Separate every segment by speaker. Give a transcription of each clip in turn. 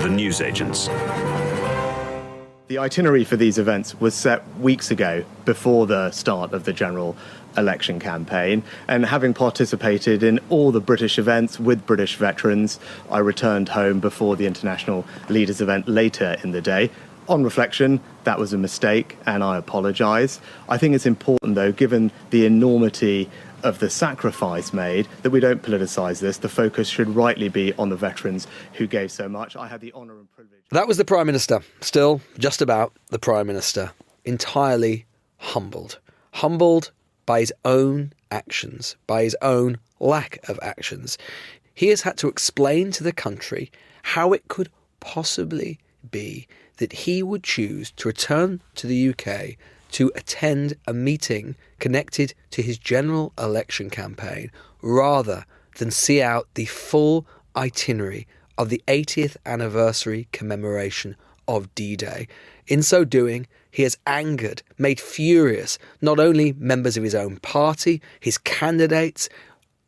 Speaker 1: The newsagents.
Speaker 2: The itinerary for these events was set weeks ago, before the start of the general election campaign, and having participated in all the British events with British veterans, I returned home before the International Leaders event later in the day. On reflection, that was a mistake, and I apologise. I think it's important, though, given the enormity of the sacrifice made, that we don't politicise this. The focus should rightly be on the veterans who gave so much. I had the honour and privilege.
Speaker 3: That was the Prime Minister. Still, just about the Prime Minister. Entirely humbled. Humbled by his own actions, by his own lack of actions. He has had to explain to the country how it could possibly be that he would choose to return to the UK to attend a meeting connected to his general election campaign rather than see out the full itinerary of the 80th anniversary commemoration of D-Day. In so doing, he has angered, made furious, not only members of his own party, his candidates,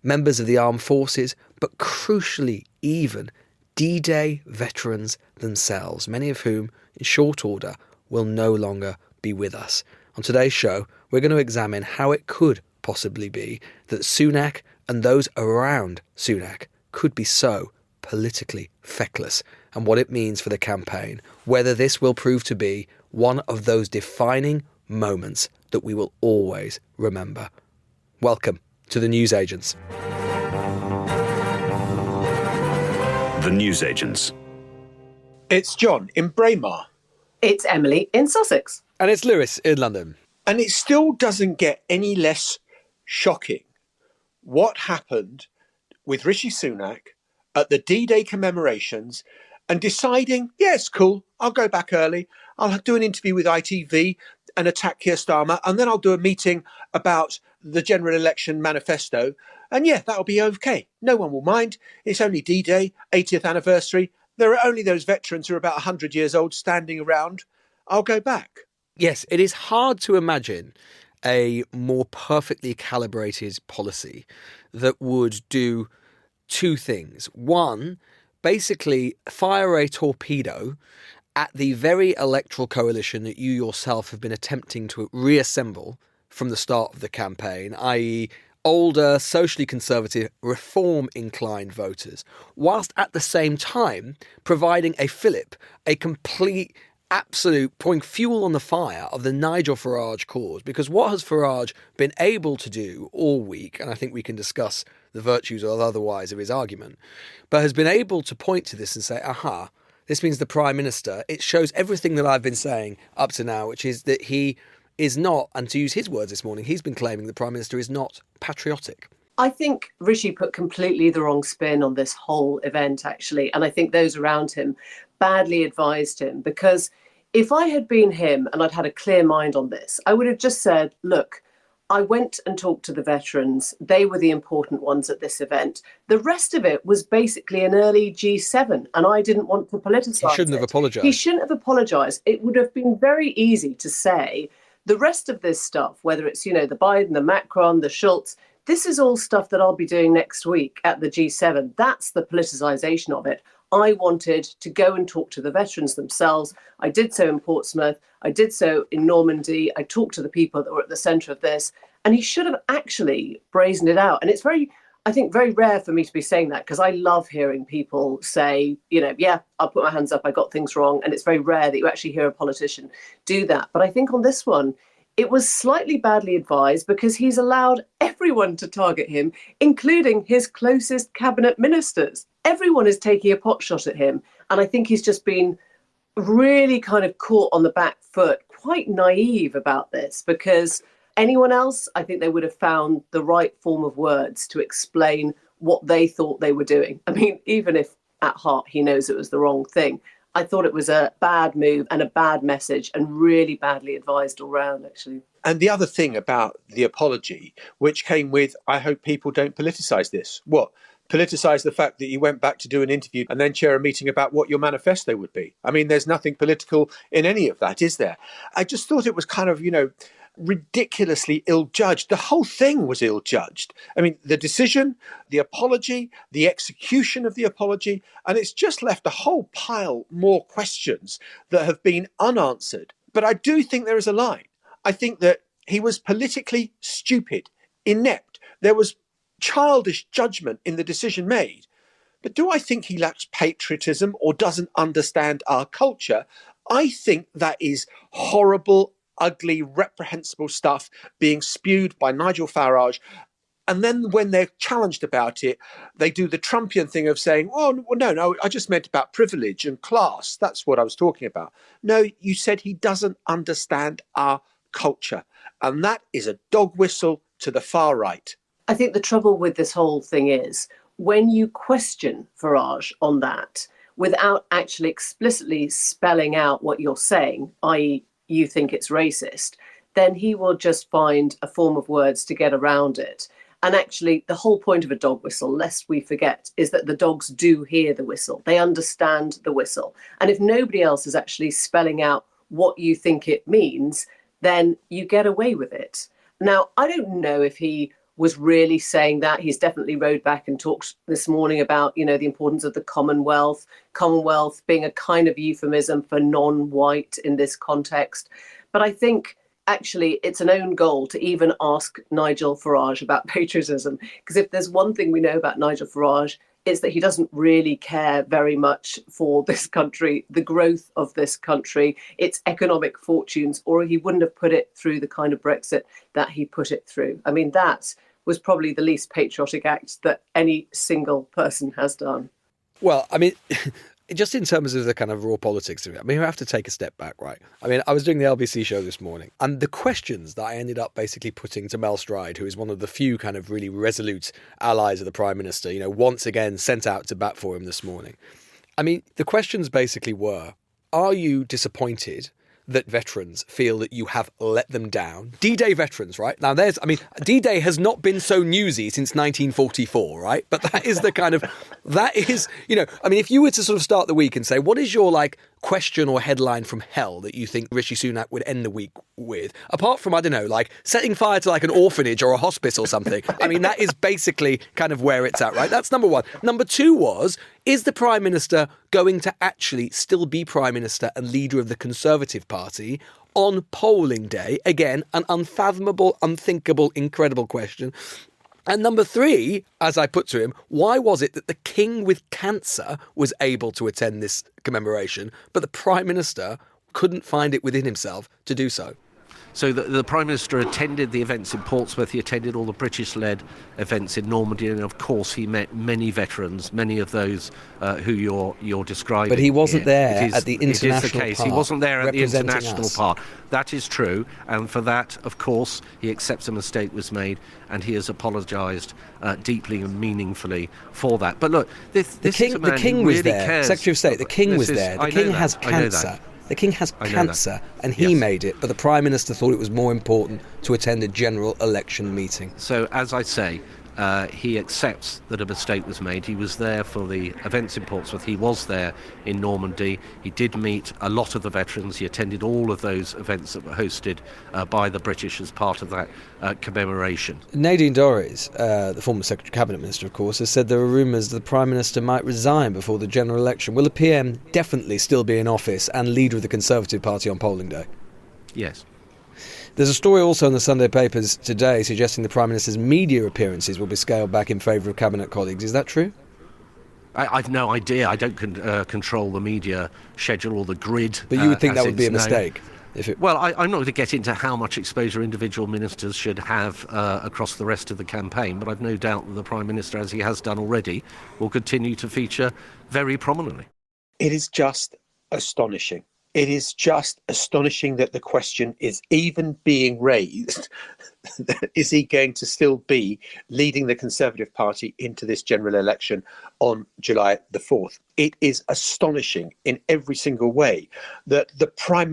Speaker 3: members of the armed forces, but crucially even D-Day veterans themselves, many of whom, in short order, will no longer be with us. On today's show, we're going to examine how it could possibly be that Sunak and those around Sunak could be so politically feckless, and what it means for the campaign, whether this will prove to be one of those defining moments that we will always remember. Welcome to the Newsagents.
Speaker 1: The newsagents.
Speaker 4: It's John in Braemar.
Speaker 5: It's Emily in Sussex.
Speaker 3: And it's Lewis in London.
Speaker 4: And it still doesn't get any less shocking what happened with Rishi Sunak at the D-Day commemorations and deciding, yeah, it's cool, I'll go back early, I'll do an interview with ITV and attack Keir Starmer, and then I'll do a meeting about the general election manifesto, and yeah, that'll be okay. No one will mind. It's only D-Day, 80th anniversary. There are only those veterans who are about 100 years old standing around. I'll go back.
Speaker 3: Yes, it is hard to imagine a more perfectly calibrated policy that would do two things. One, basically fire a torpedo at the very electoral coalition that you yourself have been attempting to reassemble from the start of the campaign, i.e. older, socially conservative, reform-inclined voters, whilst at the same time providing a fillip, a complete, absolute pouring fuel on the fire of the Nigel Farage cause. Because what has Farage been able to do all week, and I think we can discuss the virtues or otherwise of his argument, but has been able to point to this and say, aha, this means the Prime Minister, it shows everything that I've been saying up to now, which is that he is not, and to use his words this morning, he's been claiming the Prime Minister is not patriotic.
Speaker 5: I think Rishi put completely the wrong spin on this whole event, actually. And I think those around him badly advised him, because if I had been him and I'd had a clear mind on this, I would have just said, look, I went and talked to the veterans. They were the important ones at this event. The rest of it was basically an early G7, and I didn't want to politicise it.
Speaker 3: He shouldn't have apologised.
Speaker 5: He shouldn't have apologised. It would have been very easy to say the rest of this stuff, whether it's, the Biden, the Macron, the Schultz, this is all stuff that I'll be doing next week at the G7. That's the politicisation of it. I wanted to go and talk to the veterans themselves. I did so in Portsmouth. I did so in Normandy. I talked to the people that were at the centre of this. And he should have actually brazened it out. And it's very rare for me to be saying that, because I love hearing people say, yeah, I'll put my hands up, I got things wrong. And it's very rare that you actually hear a politician do that. But I think on this one, it was slightly badly advised, because he's allowed everyone to target him, including his closest cabinet ministers. Everyone is taking a pot shot at him. And I think he's just been really kind of caught on the back foot, quite naive about this, because anyone else, I think they would have found the right form of words to explain what they thought they were doing. I mean, even if at heart he knows it was the wrong thing, I thought it was a bad move and a bad message, and really badly advised all round, actually.
Speaker 4: And the other thing about the apology, which came with, I hope people don't politicise this. What? Politicise the fact that you went back to do an interview and then chair a meeting about what your manifesto would be. I mean, there's nothing political in any of that, is there? I just thought it was kind of, ridiculously ill-judged. The whole thing was ill-judged. I mean, the decision, the apology, the execution of the apology, and it's just left a whole pile more questions that have been unanswered. But I do think there is a line. I think that he was politically stupid, inept. There was childish judgment in the decision made. But do I think he lacks patriotism or doesn't understand our culture? I think that is horrible, ugly, reprehensible stuff being spewed by Nigel Farage. And then when they're challenged about it, they do the Trumpian thing of saying, no, I just meant about privilege and class. That's what I was talking about. No, you said he doesn't understand our culture. And that is a dog whistle to the far right.
Speaker 5: I think the trouble with this whole thing is when you question Farage on that without actually explicitly spelling out what you're saying, i.e. you think it's racist, then he will just find a form of words to get around it. And actually, the whole point of a dog whistle, lest we forget, is that the dogs do hear the whistle. They understand the whistle. And if nobody else is actually spelling out what you think it means, then you get away with it. Now, I don't know if he was really saying that. He's definitely rode back and talked this morning about, the importance of the Commonwealth being a kind of euphemism for non-white in this context. But I think actually it's an own goal to even ask Nigel Farage about patriotism, because if there's one thing we know about Nigel Farage, it's that he doesn't really care very much for this country, the growth of this country, its economic fortunes, or he wouldn't have put it through the kind of Brexit that he put it through. I mean, that was probably the least patriotic act that any single person has done.
Speaker 3: Well, I mean, just in terms of the kind of raw politics of it, I mean, we have to take a step back, right? I mean, I was doing the LBC show this morning, and the questions that I ended up basically putting to Mel Stride, who is one of the few kind of really resolute allies of the Prime Minister, once again sent out to bat for him this morning. I mean, the questions basically were, are you disappointed that veterans feel that you have let them down? D-Day veterans, right? Now D-Day has not been so newsy since 1944, right? But that is if you were to sort of start the week and say, what is your question or headline from hell that you think Rishi Sunak would end the week with? Apart from, I don't know, setting fire to an orphanage or a hospice or something. I mean, that is basically kind of where it's at, right? That's number one. Number two was, is the Prime Minister going to actually still be Prime Minister and leader of the Conservative Party on polling day? Again, an unfathomable, unthinkable, incredible question. And number three, as I put to him, why was it that the King with cancer was able to attend this commemoration, but the Prime Minister couldn't find it within himself to do so?
Speaker 6: So the Prime Minister attended the events in Portsmouth, he attended all the British-led events in Normandy, and of course he met many veterans, many of those who you're describing.
Speaker 3: But he wasn't there at the international
Speaker 6: part. It is the case. He wasn't there at the international part. That is true, and for that, of course, he accepts a mistake was made, and he has apologised deeply and meaningfully for that. But look, this is a man who really cares.
Speaker 3: Secretary of State, the King was there. The King has cancer. The King has cancer, and he made it, but the Prime Minister thought it was more important to attend a general election meeting.
Speaker 6: So, as I say, he accepts that a mistake was made. He was there for the events in Portsmouth. He was there in Normandy. He did meet a lot of the veterans. He attended all of those events that were hosted by the British as part of that commemoration.
Speaker 3: Nadine Dorries, the former Secretary Cabinet Minister, of course, has said there are rumours that the Prime Minister might resign before the general election. Will the PM definitely still be in office and leader of the Conservative Party on polling day?
Speaker 6: Yes.
Speaker 3: There's a story also in the Sunday papers today suggesting the Prime Minister's media appearances will be scaled back in favour of Cabinet colleagues. Is that true?
Speaker 6: I've no idea. I don't control the media schedule or the grid.
Speaker 3: But you would think that would be a mistake?
Speaker 6: Well, I'm not going to get into how much exposure individual ministers should have across the rest of the campaign, but I've no doubt that the Prime Minister, as he has done already, will continue to feature very prominently.
Speaker 4: It is just astonishing. It is just astonishing that the question is even being raised. Is he going to still be leading the Conservative Party into this general election on July the 4th? It is astonishing in every single way that the Prime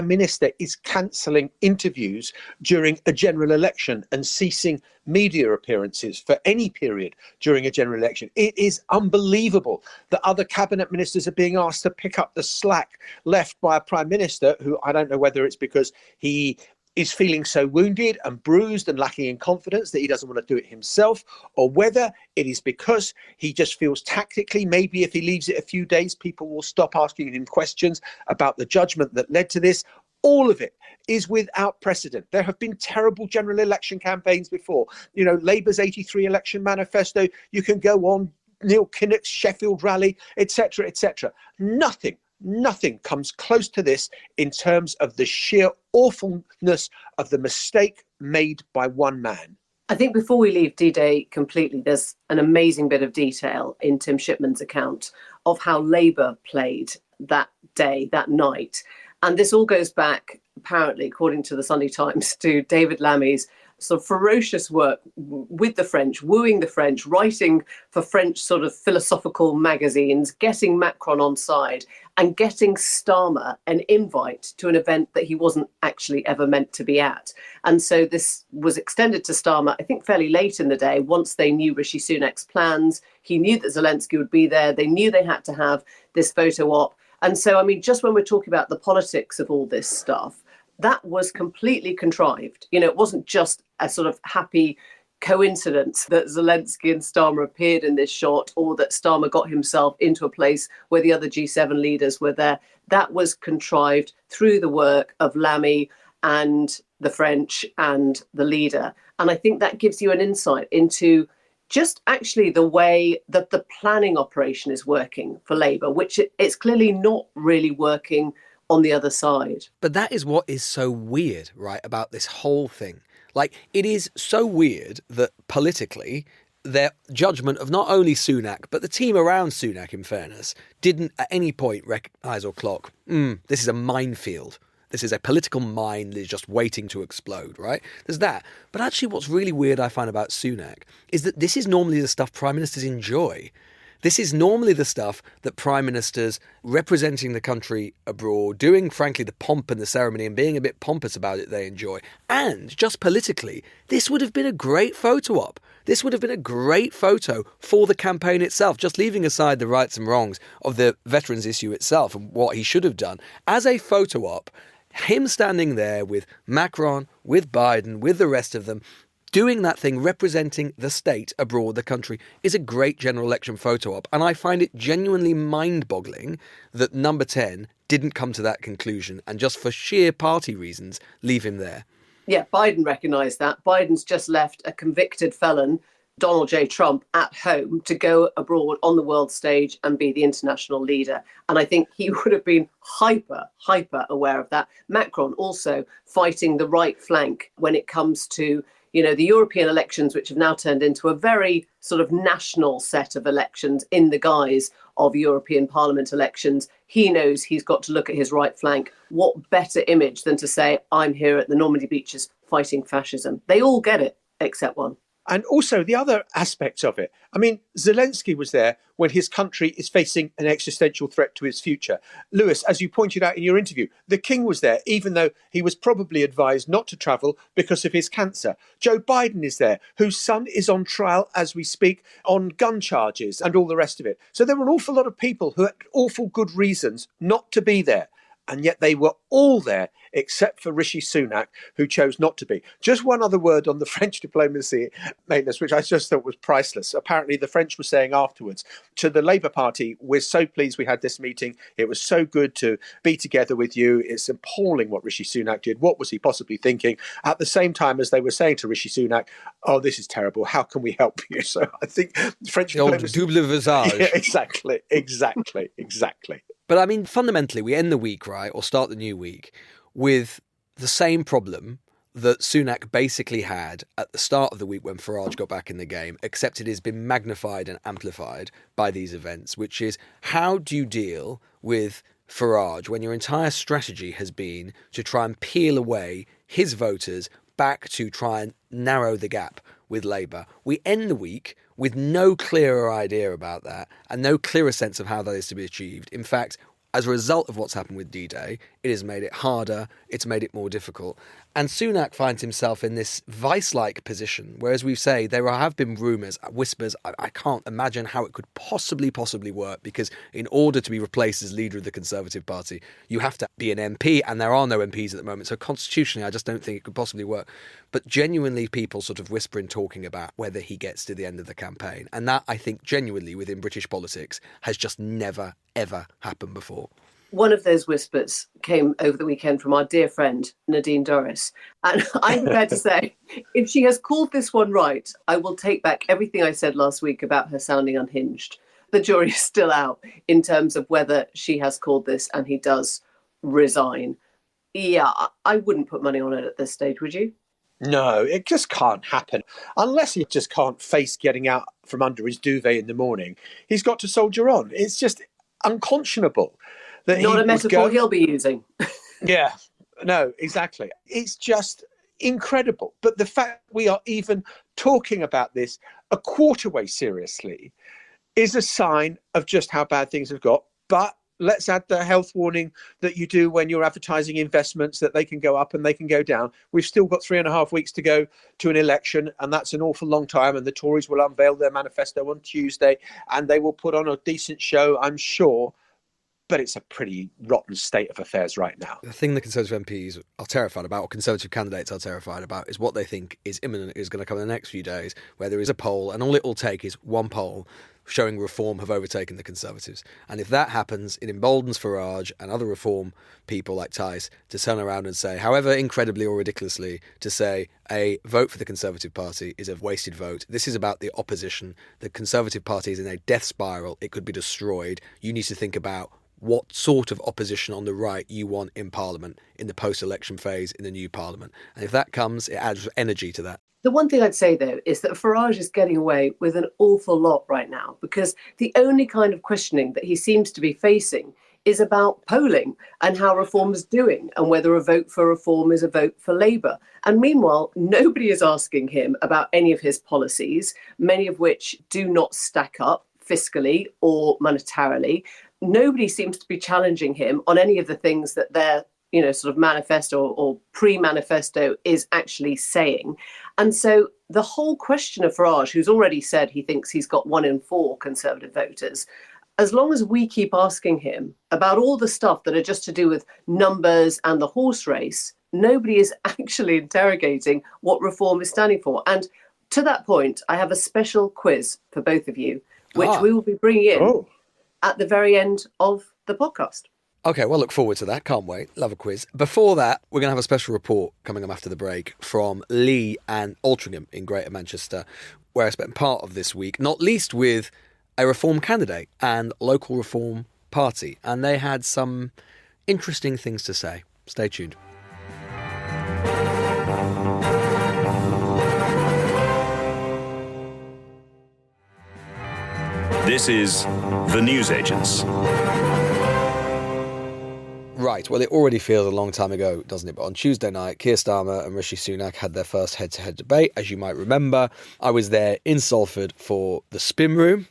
Speaker 4: Minister is cancelling interviews during a general election and ceasing media appearances for any period during a general election. It is unbelievable that other cabinet ministers are being asked to pick up the slack left by a Prime Minister who, I don't know whether it's because he is feeling so wounded and bruised and lacking in confidence that he doesn't want to do it himself, or whether it is because he just feels tactically, maybe if he leaves it a few days, people will stop asking him questions about the judgment that led to this. All of it is without precedent. There have been terrible general election campaigns before. You know, Labour's 83 election manifesto, you can go on, Neil Kinnock's Sheffield rally, etc., etc. Nothing comes close to this in terms of the sheer awfulness of the mistake made by one man.
Speaker 5: I think before we leave D-Day completely, there's an amazing bit of detail in Tim Shipman's account of how Labour played that day, that night. And this all goes back, apparently, according to the Sunday Times, to David Lammy's sort of ferocious work with the French, wooing the French, writing for French sort of philosophical magazines, getting Macron on side and getting Starmer an invite to an event that he wasn't actually ever meant to be at. And so this was extended to Starmer, I think, fairly late in the day, once they knew Rishi Sunak's plans. He knew that Zelensky would be there. They knew they had to have this photo op. And so, I mean, just when we're talking about the politics of all this stuff, that was completely contrived. You know, it wasn't just a sort of happy coincidence that Zelensky and Starmer appeared in this shot, or that Starmer got himself into a place where the other G7 leaders were there. That was contrived through the work of Lamy and the French and the leader. And I think that gives you an insight into just actually the way that the planning operation is working for Labour, which it's clearly not really working on the other side.
Speaker 3: But that is what is so weird, right, about this whole thing. Like, it is so weird that politically, their judgment of not only Sunak, but the team around Sunak, in fairness, didn't at any point recognise or clock, this is a minefield. This is a political mine that is just waiting to explode, right? There's that. But actually what's really weird I find about Sunak is that this is normally the stuff prime ministers enjoy. This is normally the stuff that prime ministers representing the country abroad, doing, frankly, the pomp and the ceremony and being a bit pompous about it, they enjoy. And just politically, this would have been a great photo op. This would have been a great photo for the campaign itself, just leaving aside the rights and wrongs of the veterans issue itself and what he should have done. As a photo op, him standing there with Macron, with Biden, with the rest of them, doing that thing, representing the state abroad, the country, is a great general election photo op. And I find it genuinely mind-boggling that Number 10 didn't come to that conclusion and just for sheer party reasons leave him there.
Speaker 5: Yeah, Biden recognised that. Biden's just left a convicted felon, Donald J. Trump, at home to go abroad on the world stage and be the international leader. And I think he would have been hyper aware of that. Macron also fighting the right flank when it comes to, you know, the European elections, which have now turned into a very sort of national set of elections in the guise of European Parliament elections. He knows he's got to look at his right flank. What better image than to say, I'm here at the Normandy beaches fighting fascism? They all get it, except one.
Speaker 4: And also the other aspects of it. I mean, Zelensky was there when his country is facing an existential threat to its future. Lewis, as you pointed out in your interview, the King was there, even though he was probably advised not to travel because of his cancer. Joe Biden is there, whose son is on trial as we speak on gun charges and all the rest of it. So there were an awful lot of people who had awful good reasons not to be there. And yet they were all there, except for Rishi Sunak, who chose not to be. Just one other word on the French diplomacy, Maitlis, which I just thought was priceless. Apparently, the French were saying afterwards to the Labour Party, we're so pleased we had this meeting. It was so good to be together with you. It's appalling what Rishi Sunak did. What was he possibly thinking? At the same time as they were saying to Rishi Sunak, oh, this is terrible. How can we help you? So I think French diplomacy...
Speaker 3: Double visage.
Speaker 4: Yeah, exactly.
Speaker 3: But I mean, fundamentally, we end the week, right, or start the new week, with the same problem that Sunak basically had at the start of the week when Farage got back in the game, except it has been magnified and amplified by these events, which is how do you deal with Farage when your entire strategy has been to try and peel away his voters back to try and narrow the gap with Labour? We end the week with no clearer idea about that and no clearer sense of how that is to be achieved. In fact, As a result of what's happened with D-Day, it has made it harder, it's made it more difficult. And Sunak finds himself in this vice-like position, whereas we say there have been rumours, whispers. I can't imagine how it could possibly work, because in order to be replaced as leader of the Conservative Party, you have to be an MP, and there are no MPs at the moment. So constitutionally, I just don't think it could possibly work. But genuinely, people sort of whispering, talking about whether he gets to the end of the campaign. And that, I think, genuinely, within British politics, has just never, ever happened before.
Speaker 5: One of those whispers came over the weekend from our dear friend, Nadine Dorris. And I'm prepared to say, if she has called this one right, I will take back everything I said last week about her sounding unhinged. The jury is still out in terms of whether she has called this and he does resign. Yeah, I wouldn't put money on it at this stage, would you?
Speaker 4: No, it just can't happen. Unless he just can't face getting out from under his duvet in the morning, he's got to soldier on. It's just unconscionable. That
Speaker 5: Not a metaphor he'll be using.
Speaker 4: Yeah, no, exactly. It's just incredible. But the fact we are even talking about this a quarter way seriously is a sign of just how bad things have got. But let's add the health warning that you do when you're advertising investments, that they can go up and they can go down. We've still got 3.5 weeks to go to an election, and that's an awful long time. And the Tories will unveil their manifesto on Tuesday, and they will put on a decent show, I'm sure. But it's a pretty rotten state of affairs right now.
Speaker 3: The thing the Conservative MPs are terrified about, or Conservative candidates are terrified about, is what they think is imminent, is going to come in the next few days, where there is a poll, and all it will take is one poll showing Reform have overtaken the Conservatives. And if that happens, it emboldens Farage and other Reform people like Tice to turn around and say, however incredibly or ridiculously, to say a vote for the Conservative Party is a wasted vote. This is about the opposition. The Conservative Party is in a death spiral. It could be destroyed. You need to think about what sort of opposition on the right you want in Parliament, in the post-election phase, in the new Parliament. And if that comes, it adds energy to that.
Speaker 5: The one thing I'd say, though, is that Farage is getting away with an awful lot right now, because the only kind of questioning that he seems to be facing is about polling and how Reform is doing, and whether a vote for Reform is a vote for Labour. And meanwhile, nobody is asking him about any of his policies, many of which do not stack up fiscally or monetarily. Nobody seems to be challenging him on any of the things that their, sort of manifesto or pre-manifesto is actually saying. And so the whole question of Farage, who's already said he thinks he's got 1 in 4 Conservative voters, as long as we keep asking him about all the stuff that are just to do with numbers and the horse race, nobody is actually interrogating what Reform is standing for. And to that point, I have a special quiz for both of you, which we will be bringing in at the very end of the podcast.
Speaker 3: Okay, well, look forward to that. Can't wait. Love a quiz. Before that, we're going to have a special report coming up after the break from Leigh and Altrincham in Greater Manchester, where I spent part of this week, not least with a Reform candidate and local Reform party. And they had some interesting things to say. Stay tuned.
Speaker 1: This is The Newsagents.
Speaker 3: Right, well, it already feels a long time ago, doesn't it? But on Tuesday night, Keir Starmer and Rishi Sunak had their first head-to-head debate, as you might remember. I was there in Salford for the spin room,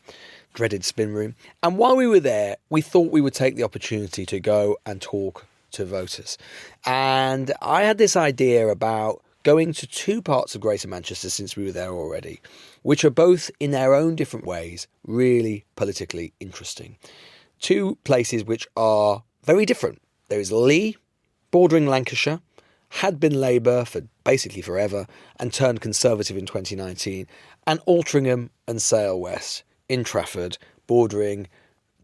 Speaker 3: dreaded spin room. And while we were there, we thought we would take the opportunity to go and talk to voters. And I had this idea about going to 2 parts of Greater Manchester, since we were there already, which are both in their own different ways really politically interesting. 2 places which are very different. There is Leigh, bordering Lancashire, had been Labour for basically forever and turned Conservative in 2019, and Altrincham and Sale West in Trafford, bordering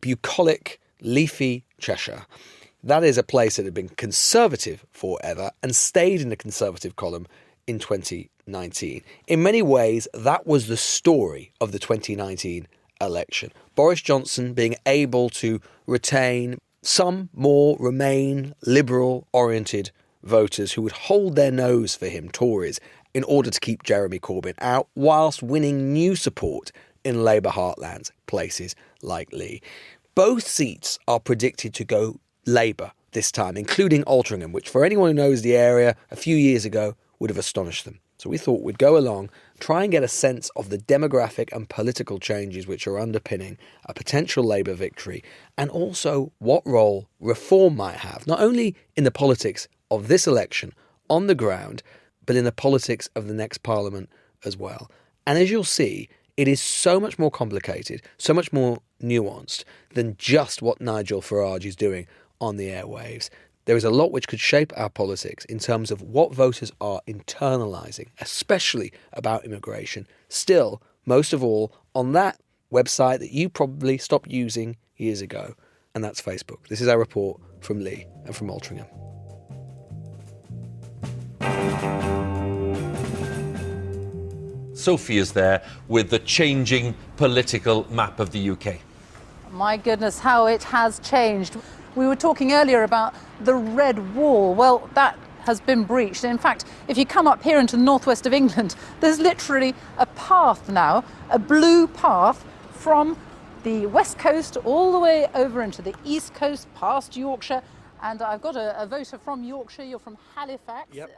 Speaker 3: bucolic, leafy Cheshire. That is a place that had been Conservative forever and stayed in the Conservative column in 2019. In many ways, that was the story of the 2019 election. Boris Johnson being able to retain some more Remain Liberal-oriented voters who would hold their nose for him, Tories, in order to keep Jeremy Corbyn out, whilst winning new support in Labour heartlands, places like Leigh. Both seats are predicted to go Labour this time, including Altrincham, which for anyone who knows the area a few years ago would have astonished them. So we thought we'd go along, try and get a sense of the demographic and political changes which are underpinning a potential Labour victory, and also what role reform might have, not only in the politics of this election on the ground, but in the politics of the next Parliament as well. And as you'll see, it is so much more complicated, so much more nuanced than just what Nigel Farage is doing on the airwaves. There is a lot which could shape our politics in terms of what voters are internalising, especially about immigration. Still, most of all, on that website that you probably stopped using years ago, and that's Facebook. This is our report from Leigh and from Altrincham.
Speaker 7: Sophie is there with the changing political map of the UK.
Speaker 8: My goodness, how it has changed. We were talking earlier about the red wall. Well, that has been breached. In fact, if you come up here into the northwest of England, there's literally a path now, a blue path from the west coast all the way over into the east coast, past Yorkshire. And I've got a voter from Yorkshire. You're from Halifax.
Speaker 3: Yep.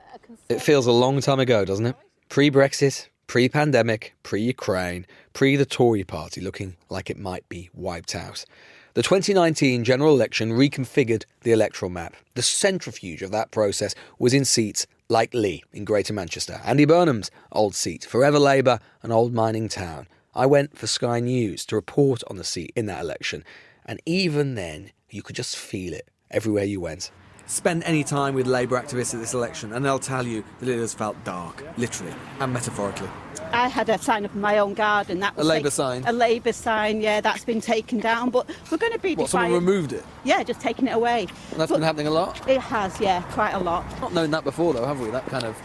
Speaker 3: It feels a long time ago, doesn't it? Pre-Brexit, pre-pandemic, pre-Ukraine, pre-the Tory party looking like it might be wiped out. The 2019 general election reconfigured the electoral map. The centrifuge of that process was in seats like Leigh in Greater Manchester, Andy Burnham's old seat, forever Labour, an old mining town. I went for Sky News to report on the seat in that election, and even then, you could just feel it everywhere you went. Spend any time with Labour activists at this election and they'll tell you that it has felt dark, literally and metaphorically.
Speaker 9: I had a sign up in my own garden. That was
Speaker 3: a Labour sign?
Speaker 9: A Labour sign, yeah, that's been taken down. But we're going to be
Speaker 3: What, someone removed it?
Speaker 9: Yeah, just taking it away.
Speaker 3: And that's been happening a lot?
Speaker 9: It has, yeah, quite a lot.
Speaker 3: Not known that before though, have we? That kind of...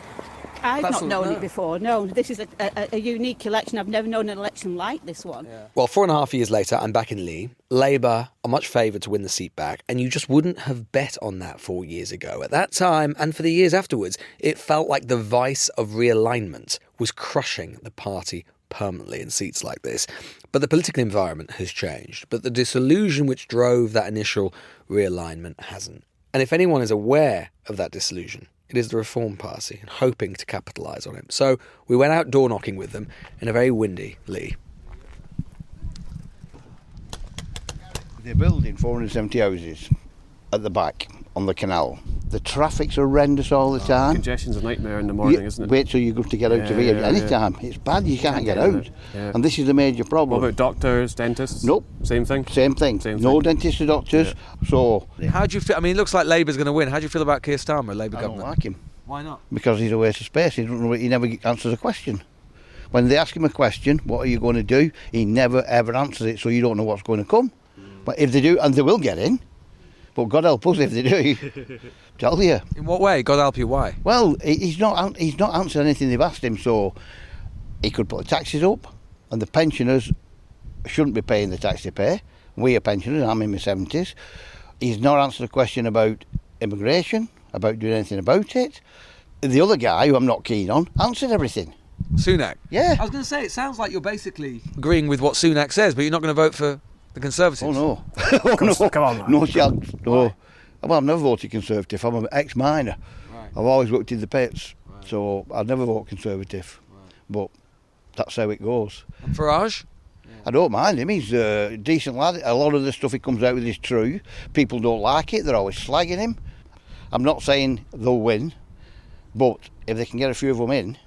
Speaker 9: I've not known it before, no. This is a unique election. I've never known an election like this one.
Speaker 3: Yeah. Well, 4.5 years later, I'm back in Leigh. Labour are much favoured to win the seat back, and you just wouldn't have bet on that 4 years ago. At that time, and for the years afterwards, it felt like the vice of realignment was crushing the party permanently in seats like this. But the political environment has changed, but the disillusion which drove that initial realignment hasn't. And if anyone is aware of that disillusion, it is the Reform Party, and hoping to capitalise on it. So we went out door knocking with them in a very windy Leigh.
Speaker 10: They're building 470 houses at the back on the canal. The traffic's horrendous all the time.
Speaker 11: Congestion's a nightmare in the morning, isn't it?
Speaker 10: Wait till you go to get out of here any time. It's bad, you can't get out.
Speaker 11: Yeah.
Speaker 10: And this is a major problem.
Speaker 11: What about doctors, dentists?
Speaker 10: Nope.
Speaker 11: Same thing?
Speaker 10: Same thing. No dentists or doctors. Yeah. So...
Speaker 3: How do you feel? I mean, it looks like Labour's going to win. How do you feel about Keir Starmer, Labour government?
Speaker 10: I don't like him.
Speaker 3: Why not?
Speaker 10: Because he's a waste of space. He never answers a question. When they ask him a question, what are you going to do? He never ever answers it, so you don't know what's going to come. But if they do, and they will get in, but God help us if they do. Tell you.
Speaker 3: In what way? God help you, why?
Speaker 10: Well, he's not answered anything they've asked him, so he could put the taxes up, and the pensioners shouldn't be paying the tax they pay. We are pensioners, I'm in my 70s. He's not answered a question about immigration, about doing anything about it. The other guy, who I'm not keen on, answered everything.
Speaker 3: Sunak?
Speaker 10: Yeah.
Speaker 3: I was going to say, it sounds like you're basically agreeing with what Sunak says, but you're not going to vote for the Conservatives.
Speaker 10: Oh, no. Oh, no. Come on, man. No chance. No. Well, I've never voted Conservative. I'm an ex-miner. Right. I've always worked in the pits, so I'd never vote Conservative. Right. But that's how it goes.
Speaker 3: And Farage?
Speaker 10: Yeah. I don't mind him. He's a decent lad. A lot of the stuff he comes out with is true. People don't like it. They're always slagging him. I'm not saying they'll win, but if they can get a few of them in,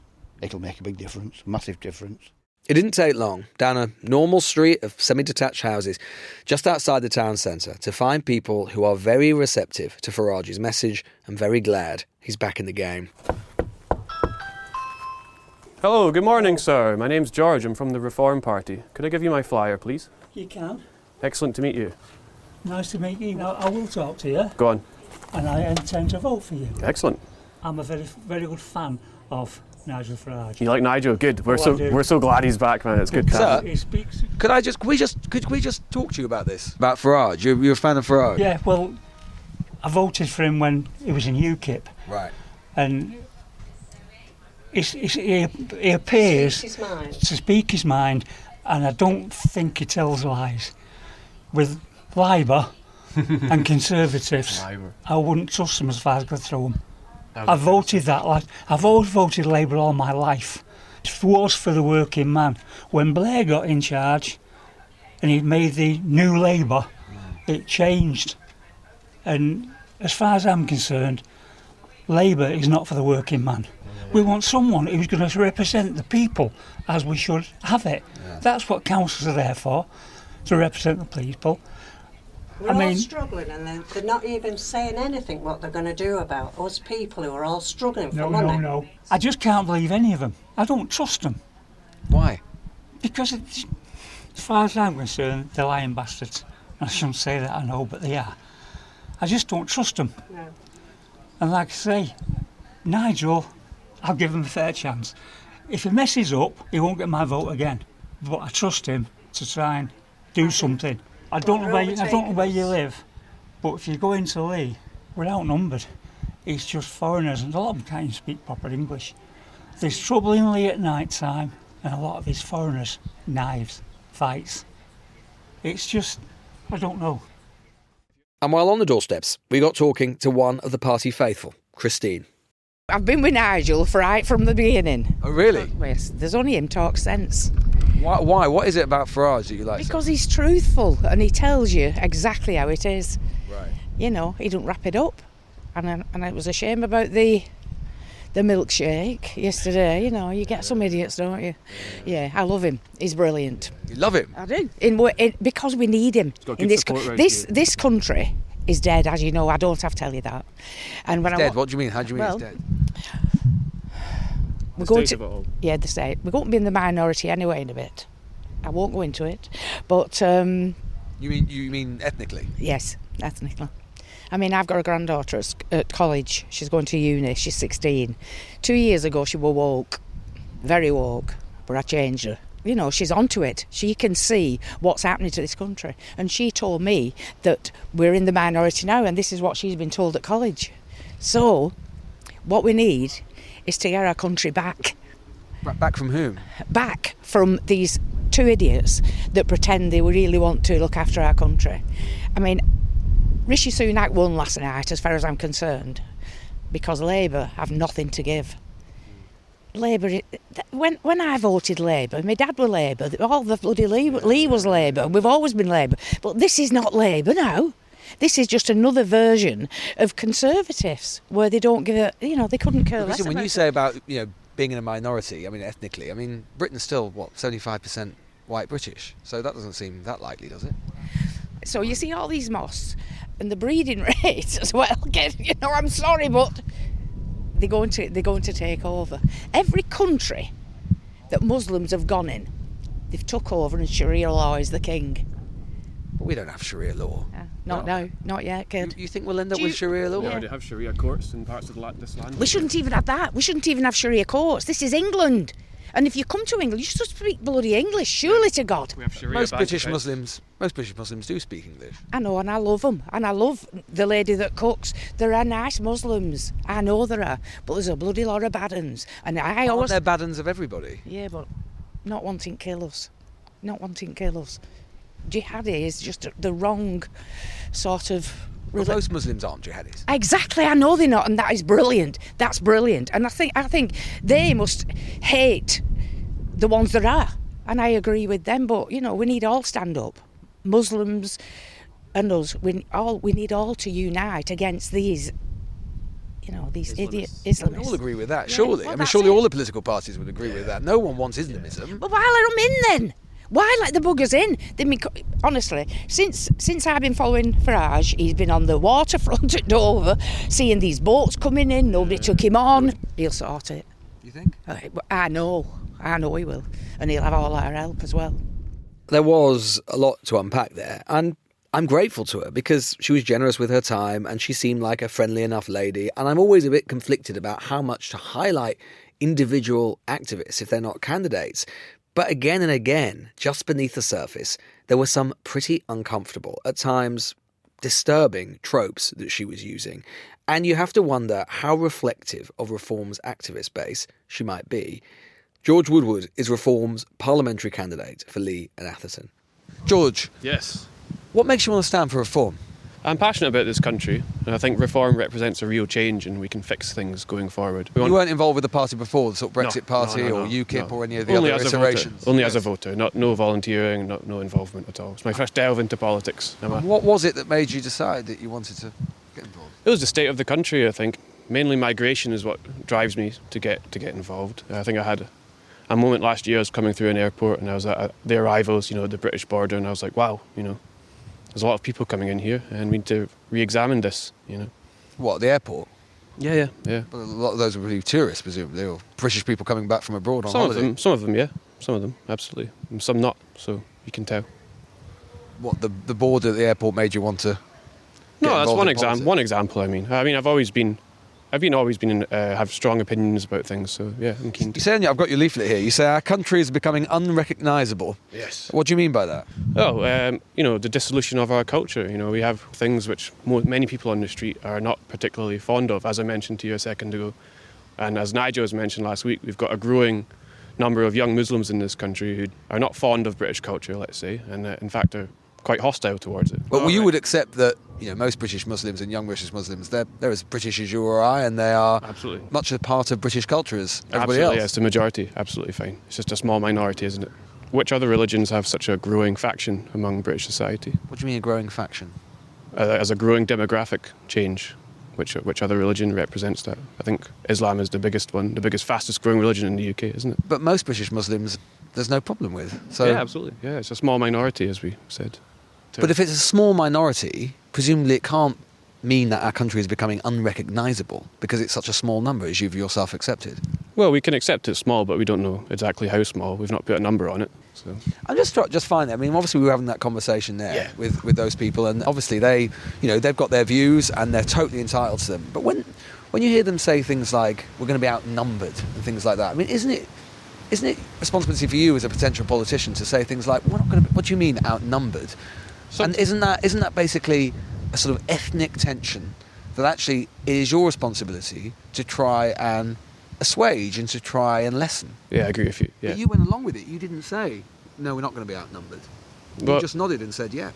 Speaker 10: it'll make a big difference, massive difference.
Speaker 3: It didn't take long, down a normal street of semi-detached houses, just outside the town centre, to find people who are very receptive to Farage's message and very glad he's back in the game.
Speaker 11: Hello, good morning, sir. My name's George. I'm from the Reform Party. Could I give you my flyer, please?
Speaker 12: You can.
Speaker 11: Excellent to meet you.
Speaker 12: Nice to meet you. Now, I will talk to you.
Speaker 11: Go on.
Speaker 12: And I intend to vote for you.
Speaker 11: Excellent.
Speaker 12: I'm a very, very good fan of Nigel Farage.
Speaker 11: You like Nigel? Good. We're so glad he's back, man. It's good.
Speaker 3: Sir,
Speaker 12: he speaks.
Speaker 3: Could we just talk to you about this? About Farage? You're a fan of Farage?
Speaker 12: Yeah. Well, I voted for him when he was in UKIP.
Speaker 3: Right.
Speaker 12: And he appears to speak his mind, and I don't think he tells lies. With Labour and Conservatives, I wouldn't trust them as far as I could throw them. I voted that lad. I've always voted Labour all my life. It was for the working man. When Blair got in charge and he made the new Labour, it changed. And as far as I'm concerned, Labour is not for the working man. We want someone who's going to represent the people as we should have it. That's what councils are there for, to represent the people.
Speaker 13: We're all struggling and they're not even saying anything what they're going to do about us people who are all struggling for money.
Speaker 12: No. I just can't believe any of them. I don't trust them.
Speaker 3: Why?
Speaker 12: Because as far as I'm concerned, they're lying bastards. I shouldn't say that, I know, but they are. I just don't trust them.
Speaker 13: No.
Speaker 12: And like I say, Nigel, I'll give him a fair chance. If he messes up, he won't get my vote again. But I trust him to try and do something. I don't know where you live, but if you go into Leigh, we're outnumbered. It's just foreigners, and a lot of them can't even speak proper English. There's trouble in Leigh at night time, and a lot of these foreigners, knives, fights. It's just, I don't know.
Speaker 3: And while on the doorsteps, we got talking to one of the party faithful, Christine.
Speaker 14: I've been with Nigel right from the beginning.
Speaker 3: Oh, really?
Speaker 14: Yes, there's only him talk sense.
Speaker 3: Why? What is it about Farage that you like?
Speaker 14: Because he's truthful and he tells you exactly how it is.
Speaker 3: Right.
Speaker 14: You know, he don't wrap it up. And it was a shame about the milkshake yesterday. You know, you get some idiots, don't you? Yeah, I love him. He's brilliant.
Speaker 3: You love him?
Speaker 14: I do. Because we need him. In this country is dead, as you know. I don't have to tell you that. And when
Speaker 3: dead? What do you mean? How do you mean it's dead?
Speaker 14: We're going to, the state. We're going to be in the minority anyway in a bit. I won't go into it, but
Speaker 3: you mean ethnically?
Speaker 14: Yes, ethnically. I mean, I've got a granddaughter at college. She's going to uni. She's 16. 2 years ago, she was woke, very woke, but I changed her. You know, she's onto it. She can see what's happening to this country, and she told me that we're in the minority now, and this is what she's been told at college. So, what we need is to get our country back.
Speaker 3: Back from whom?
Speaker 14: Back from these two idiots that pretend they really want to look after our country. I mean, Rishi Sunak won last night, as far as I'm concerned, because Labour have nothing to give. Labour, when I voted Labour, my dad was Labour, all the bloody Leigh was Labour, we've always been Labour, but this is not Labour now. This is just another version of Conservatives, where they don't give a, they couldn't care less.
Speaker 3: When you say about, being in a minority, I mean, ethnically, I mean, Britain's still, 75% white British, so that doesn't seem that likely, does it?
Speaker 14: So you see all these mosques, and the breeding rates as well, I'm sorry, but they're going to take over. Every country that Muslims have gone in, they've took over, and Sharia law is the king.
Speaker 3: But we don't have Sharia law.
Speaker 14: Not yet, kid.
Speaker 3: You think we'll end up with Sharia law?
Speaker 11: We already have Sharia courts in parts of this land.
Speaker 14: We shouldn't even have that. We shouldn't even have Sharia courts. This is England. And if you come to England, you should speak bloody English, surely to God.
Speaker 11: We have Sharia
Speaker 3: most British Muslims do speak English.
Speaker 14: I know, and I love them. And I love the lady that cooks. There are nice Muslims. I know there are. But there's a bloody lot of bad uns. And
Speaker 3: Aren't there bad uns of everybody?
Speaker 14: Yeah, but not wanting to kill us. Not wanting to kill us. Jihadi is just the wrong sort of...
Speaker 3: Well, most Muslims aren't jihadis.
Speaker 14: Exactly, I know they're not, and that is brilliant. That's brilliant. And I think they must hate the ones that are. And I agree with them, but, we need all stand up. Muslims and us, we need all to unite against these, these idiot Islamists.
Speaker 3: We all agree with that, surely. Well, surely all the political parties would agree with that. No one wants Islamism.
Speaker 14: But why let them in then? Why let the buggers in? Honestly, since I've been following Farage, he's been on the waterfront at Dover, seeing these boats coming in, nobody took him on. He'll sort it.
Speaker 3: You think?
Speaker 14: I know he will. And he'll have all our help as well.
Speaker 3: There was a lot to unpack there, and I'm grateful to her because she was generous with her time and she seemed like a friendly enough lady, and I'm always a bit conflicted about how much to highlight individual activists if they're not candidates. But again and again, just beneath the surface, there were some pretty uncomfortable, at times disturbing tropes that she was using. And you have to wonder how reflective of Reform's activist base she might be. George Woodward is Reform's parliamentary candidate for Leigh and Atherton. George.
Speaker 11: Yes.
Speaker 3: What makes you want to stand for Reform?
Speaker 11: I'm passionate about this country, and I think reform represents a real change, and we can fix things going forward.
Speaker 3: You weren't involved with the party before, the sort of Brexit Party
Speaker 11: no,
Speaker 3: or UKIP or any of the
Speaker 11: Only
Speaker 3: other
Speaker 11: as
Speaker 3: iterations?
Speaker 11: Only as a voter, no volunteering, no involvement at all. It's my first delve into politics.
Speaker 3: What was it that made you decide that you wanted to get involved?
Speaker 11: It was the state of the country, I think. Mainly migration is what drives me to get involved. I think I had a moment last year. I was coming through an airport and I was at the arrivals, at the British border, and I was like, wow, there's a lot of people coming in here, and we need to re-examine this.
Speaker 3: What, the airport?
Speaker 11: Yeah.
Speaker 3: But a lot of those were really tourists, presumably, or British people coming back from abroad on holiday.
Speaker 11: Some of them, yeah. Some of them, absolutely. And some not, so you can tell.
Speaker 3: What, the border at the airport made you want to?
Speaker 11: No, that's one example. I mean, I've always been have strong opinions about things. So yeah, I'm keen.
Speaker 3: You say, I've got your leaflet here. You say our country is becoming unrecognisable.
Speaker 11: Yes.
Speaker 3: What do you mean by that?
Speaker 11: Oh, the dissolution of our culture. We have things which many people on the street are not particularly fond of, as I mentioned to you a second ago, and as Nigel has mentioned last week, we've got a growing number of young Muslims in this country who are not fond of British culture, let's say, and in fact are quite hostile towards it.
Speaker 3: Well, you would accept that most British Muslims and young British Muslims, they're as British as you or I, and they are
Speaker 11: absolutely
Speaker 3: much a part of British culture as everybody
Speaker 11: absolutely,
Speaker 3: else.
Speaker 11: It's the majority, absolutely fine. It's just a small minority, isn't it? Which other religions have such a growing faction among British society?
Speaker 3: What do you mean a growing faction?
Speaker 11: As a growing demographic change, which other religion represents that? I think Islam is the biggest one, the biggest, fastest growing religion in the UK, isn't it?
Speaker 3: But most British Muslims, there's no problem with. So
Speaker 11: yeah, absolutely. Yeah, it's a small minority, as we said.
Speaker 3: But if it's a small minority, presumably it can't mean that our country is becoming unrecognisable because it's such a small number, as you've yourself accepted.
Speaker 11: Well, we can accept it's small, but we don't know exactly how small. We've not put a number on it. So
Speaker 3: I'm just finding. I mean, obviously we were having that conversation there with those people, and obviously they've got their views and they're totally entitled to them. But when you hear them say things like we're going to be outnumbered and things like that, I mean, isn't it responsibility for you as a potential politician to say things like we're not going to? What do you mean outnumbered? And isn't that basically a sort of ethnic tension that actually it is your responsibility to try and assuage and to try and lessen?
Speaker 11: Yeah, I agree with you. Yeah.
Speaker 3: But you went along with it. You didn't say, no, we're not going to be outnumbered. You just nodded and said, yeah.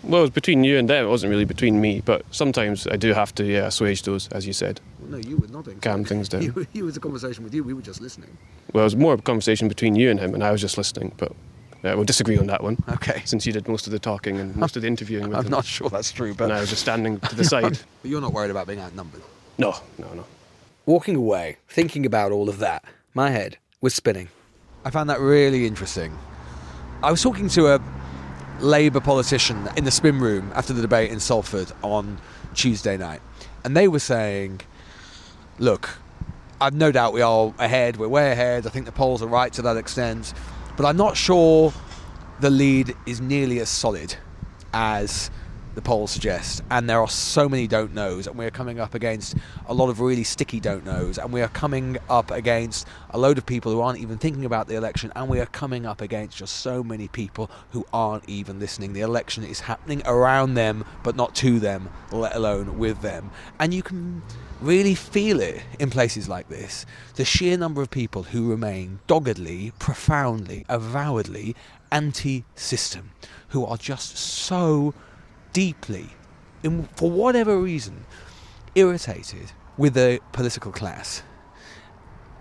Speaker 11: Well, it was between you and them. It wasn't really between me, but sometimes I do have to assuage those, as you said.
Speaker 3: Well, no, you were nodding.
Speaker 11: Calm things down.
Speaker 3: You was a conversation with you. We were just listening.
Speaker 11: Well, it was more of a conversation between you and him, and I was just listening, but we'll disagree on that one.
Speaker 3: Okay.
Speaker 11: Since you did most of the talking and most of the interviewing with
Speaker 3: I'm
Speaker 11: him.
Speaker 3: not sure that's true, but...
Speaker 11: And I was just standing to the side.
Speaker 3: But you're not worried about being outnumbered?
Speaker 11: No.
Speaker 3: Walking away, thinking about all of that, my head was spinning. I found that really interesting. I was talking to a Labour politician in the spin room after the debate in Salford on Tuesday night, and they were saying, look, I've no doubt we are ahead, we're way ahead, I think the polls are right to that extent, but I'm not sure the lead is nearly as solid as the polls suggest, and there are so many don't knows, and we're coming up against a lot of really sticky don't knows, and we are coming up against a load of people who aren't even thinking about the election, and we are coming up against just so many people who aren't even listening. The election is happening around them, but not to them, let alone with them. And you can really feel it in places like this, the sheer number of people who remain doggedly, profoundly, avowedly anti-system, who are just so deeply, for whatever reason, irritated with the political class.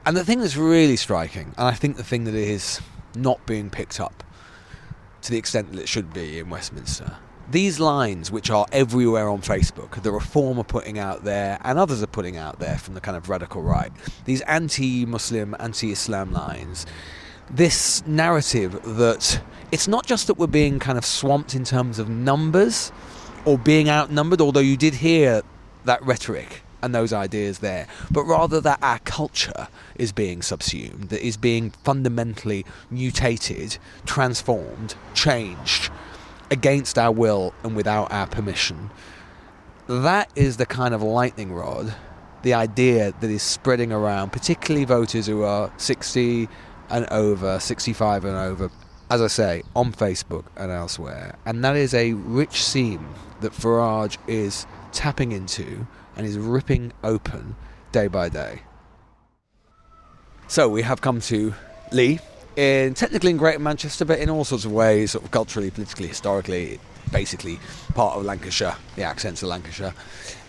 Speaker 3: And the thing that's really striking, and I think the thing that is not being picked up to the extent that it should be in Westminster, these lines which are everywhere on Facebook, the Reform are putting out there and others are putting out there from the kind of radical right, these anti-Muslim, anti-Islam lines, this narrative that it's not just that we're being kind of swamped in terms of numbers or being outnumbered, although you did hear that rhetoric and those ideas there, but rather that our culture is being subsumed, that is being fundamentally mutated, transformed, changed against our will and without our permission. That is the kind of lightning rod, the idea that is spreading around, particularly voters who are 60 and over, 65 and over, as I say, on Facebook and elsewhere. And that is a rich seam that Farage is tapping into and is ripping open day by day. So we have come to Leigh, technically in Greater Manchester, but in all sorts of ways, sort of culturally, politically, historically, basically part of Lancashire, the accents of Lancashire.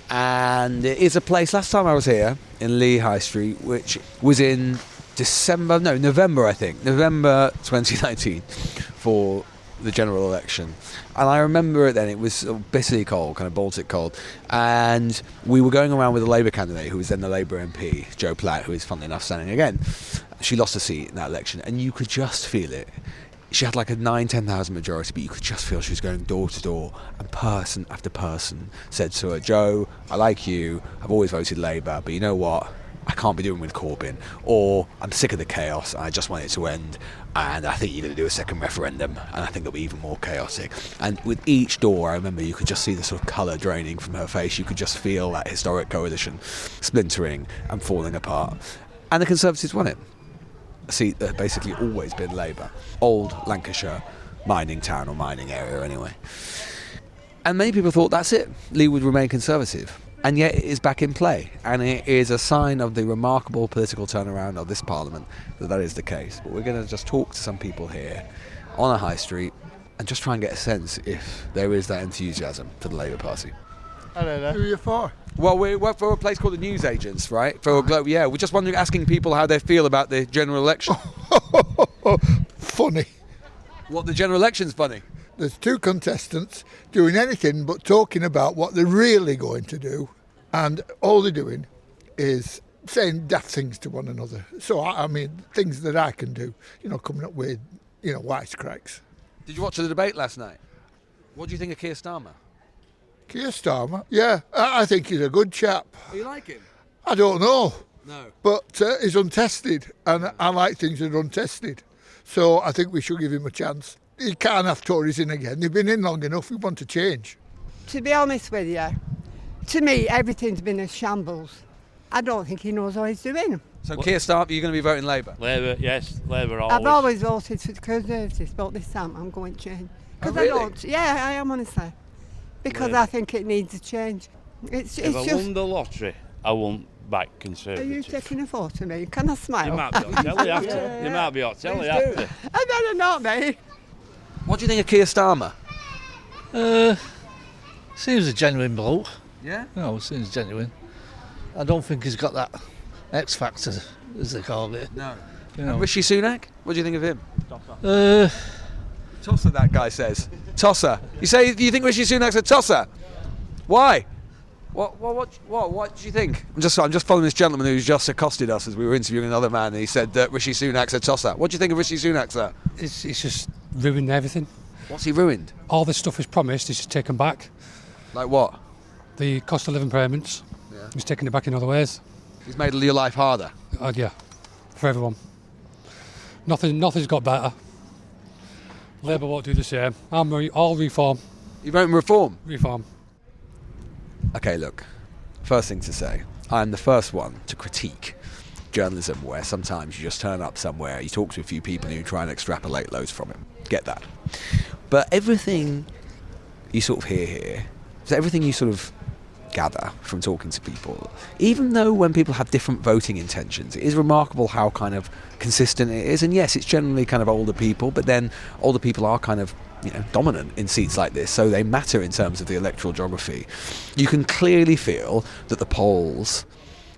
Speaker 3: And it is a place, last time I was here, in Leigh High Street, which was in November, I think, November 2019, for the general election. And I remember it then, it was bitterly cold, kind of Baltic cold, and we were going around with a Labour candidate who was then the Labour MP, Jo Platt, who is funnily enough standing again. She lost a seat in that election, and you could just feel it. She had like a 9,000-10,000 majority, but you could just feel she was going door to door, and person after person said to her, "Jo, I like you, I've always voted Labour, but you know what, I can't be doing with Corbyn," or "I'm sick of the chaos, and I just want it to end, and I think you're going to do a second referendum, and I think it'll be even more chaotic." And with each door, I remember you could just see the sort of colour draining from her face. You could just feel that historic coalition splintering and falling apart. And the Conservatives won it. A seat that had basically always been Labour. Old Lancashire mining town, or mining area anyway. And many people thought that's it. Leigh would remain Conservative. And yet it is back in play, and it is a sign of the remarkable political turnaround of this Parliament that is the case. But we're going to just talk to some people here on a high street and just try and get a sense if there is that enthusiasm for the Labour Party.
Speaker 15: Hello there. Who are you for?
Speaker 3: Well, we work for a place called the News Agents, right? Yeah, we're just wondering, asking people how they feel about the general election.
Speaker 15: Funny.
Speaker 3: What, the general election's funny?
Speaker 15: There's two contestants doing anything but talking about what they're really going to do, and all they're doing is saying daft things to one another. So, I mean, things that I can do, coming up with, wisecracks.
Speaker 3: Did you watch the debate last night? What do you think of Keir Starmer?
Speaker 15: Keir Starmer? Yeah, I think he's a good chap.
Speaker 3: Oh, you like him?
Speaker 15: I don't know.
Speaker 3: No.
Speaker 15: But he's untested, and I like things that are untested. So I think we should give him a chance. He can't have Tories in again. They've been in long enough. We want to change.
Speaker 16: To be honest with you, to me, everything's been a shambles. I don't think he knows what he's doing.
Speaker 3: So Keir Starmer, you're going to be voting Labour?
Speaker 17: Labour, yes. Labour always.
Speaker 16: I've always voted for the Conservatives, but this time I'm going to change.
Speaker 3: Oh, really?
Speaker 16: I don't. Yeah, I am, honestly. Because
Speaker 17: Labour.
Speaker 16: I think it needs a change. It's
Speaker 17: if
Speaker 16: just...
Speaker 17: I won the lottery, I won't back
Speaker 16: Are
Speaker 17: Conservative.
Speaker 16: you taking a photo of me? Can I smile?
Speaker 17: You might be on telly after. You might be on telly after.
Speaker 16: I better not be.
Speaker 3: What do you think of Keir Starmer?
Speaker 18: Seems a genuine bloke.
Speaker 3: Yeah?
Speaker 18: No, seems genuine. I don't think he's got that X factor, as they call it.
Speaker 3: No.
Speaker 18: And
Speaker 3: Rishi Sunak? What do you think of him?
Speaker 18: Tosser,
Speaker 3: that guy says. Tosser. You think Rishi Sunak's a tosser? Why? What do you think? I'm just following this gentleman who's just accosted us as we were interviewing another man, and he said that Rishi Sunak's a tosser. What do you think of Rishi Sunak, sir?
Speaker 19: It's just ruined everything.
Speaker 3: What's he ruined?
Speaker 19: All this stuff is promised, he's just taken back.
Speaker 3: Like what?
Speaker 19: The cost of living payments.
Speaker 3: Yeah.
Speaker 19: He's taken it back in other ways.
Speaker 3: He's made your life harder.
Speaker 19: Yeah, for everyone. Nothing's got better. Labour won't do the same. I'm all reform.
Speaker 3: You vote reform?
Speaker 19: Reform.
Speaker 3: Okay, look. First thing to say, I'm the first one to critique journalism where sometimes you just turn up somewhere, you talk to a few people and you try and extrapolate loads from it. Get that. But everything you sort of hear here, so everything you sort of gather from talking to people, even though when people have different voting intentions, it is remarkable how kind of consistent it is. And yes, it's generally kind of older people, but then older people are kind of dominant in seats like this, so they matter in terms of the electoral geography. You can clearly feel that the polls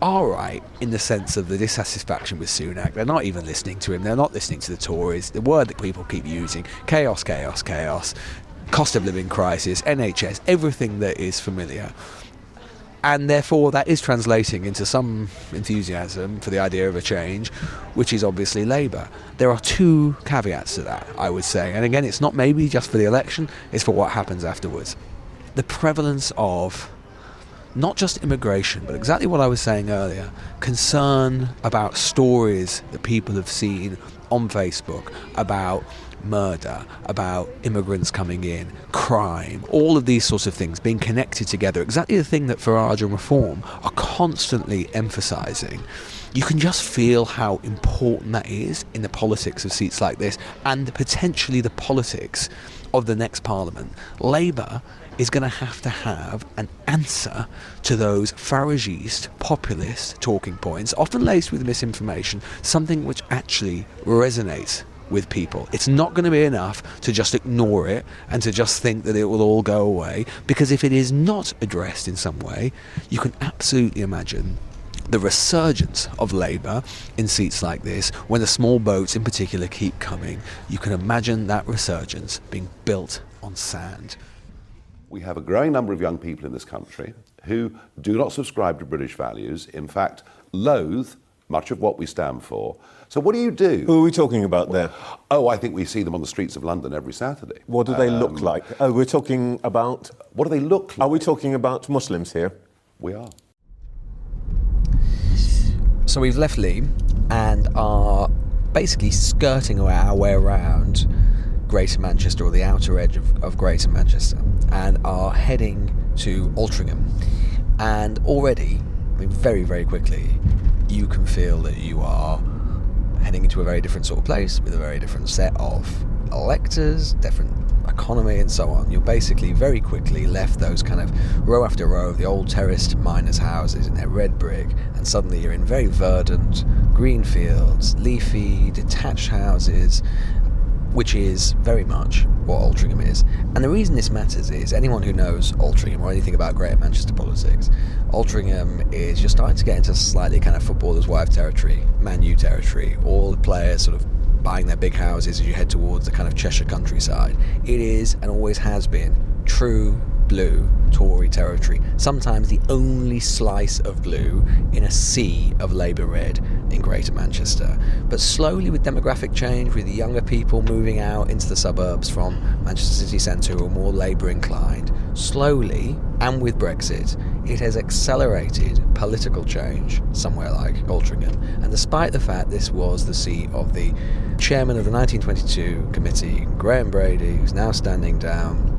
Speaker 3: are right in the sense of the dissatisfaction with Sunak. They're not even listening to him. They're not listening to the Tories. The word that people keep using, chaos, chaos, chaos, cost of living crisis, NHS, everything that is familiar. And therefore that is translating into some enthusiasm for the idea of a change, which is obviously Labour. There are two caveats to that, I would say. And again, it's not maybe just for the election, it's for what happens afterwards. The prevalence of not just immigration, but exactly what I was saying earlier, concern about stories that people have seen on Facebook about murder, about immigrants coming in, crime, all of these sorts of things being connected together, exactly the thing that Farage and Reform are constantly emphasising. You can just feel how important that is in the politics of seats like this, and potentially the politics of the next Parliament. Labour is going to have an answer to those Faragist, populist talking points, often laced with misinformation, something which actually resonates with people. It's not going to be enough to just ignore it and to just think that it will all go away, because if it is not addressed in some way, you can absolutely imagine the resurgence of Labour in seats like this, when the small boats in particular keep coming. You can imagine that resurgence being built on sand.
Speaker 20: We have a growing number of young people in this country who do not subscribe to British values, in fact, loathe much of what we stand for. So what do you do?
Speaker 21: Who are we talking about there?
Speaker 20: Oh, I think we see them on the streets of London every Saturday.
Speaker 21: What do they look like? Oh, we're talking about...
Speaker 20: What do they look like?
Speaker 21: Are we talking about Muslims here?
Speaker 20: We are.
Speaker 3: So we've left Leigh and are basically skirting our way around Greater Manchester, or the outer edge of Greater Manchester, and are heading to Altrincham. And already, I mean, very, very quickly, you can feel that you are heading into a very different sort of place with a very different set of electors, different economy and so on. You're basically very quickly left those kind of row after row of the old terraced miners' houses in their red brick, and suddenly you're in very verdant green fields, leafy, detached houses, which is very much what Altrincham is. And the reason this matters is, anyone who knows Altrincham or anything about Greater Manchester politics, Altrincham is, you're starting to get into slightly kind of footballer's wife territory, Man U territory, all the players sort of buying their big houses as you head towards the kind of Cheshire countryside. It is, and always has been, true blue Tory territory, sometimes the only slice of blue in a sea of Labour red in Greater Manchester. But slowly, with demographic change, with the younger people moving out into the suburbs from Manchester city centre who are more Labour inclined, slowly, and with Brexit, it has accelerated political change somewhere like Altrincham. And despite the fact this was the seat of the chairman of the 1922 committee, Graham Brady, who's now standing down,